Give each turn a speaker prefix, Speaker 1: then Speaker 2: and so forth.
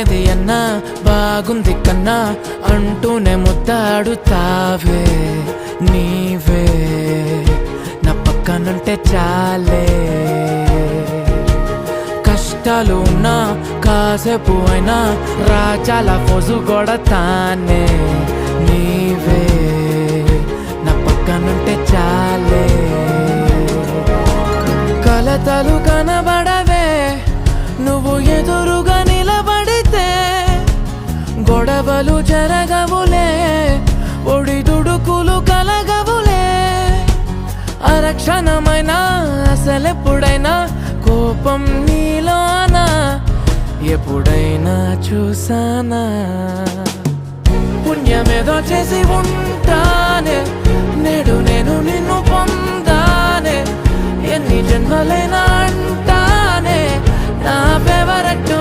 Speaker 1: ఏది అన్నా బాగుంది కన్నా అంటూనే ముద్దాడుతావే నీవే నా పక్కనుంటే చాలే. కష్టాలు ఉన్నా కాసేపు అయినా రాజాల ఫోజు కొడతానే నీవే నా పక్కనుంటే చాలే. కలతలు కనబడవే నువ్వు ఎదురుగా నిలబడితే, గొడవలు జరగవులే ఒడిదుడుకులు కలగవులే. అరక్షణమైనా అసలెప్పుడైనా కోపం నీలోనా ఎప్పుడైనా చూసానా? పుణ్యమేదో చేసి ఉంటానే నేడు నేను నిన్ను పొందానే. ఎన్ని జన్మలైనా అంటానే నా ఫేవరెట్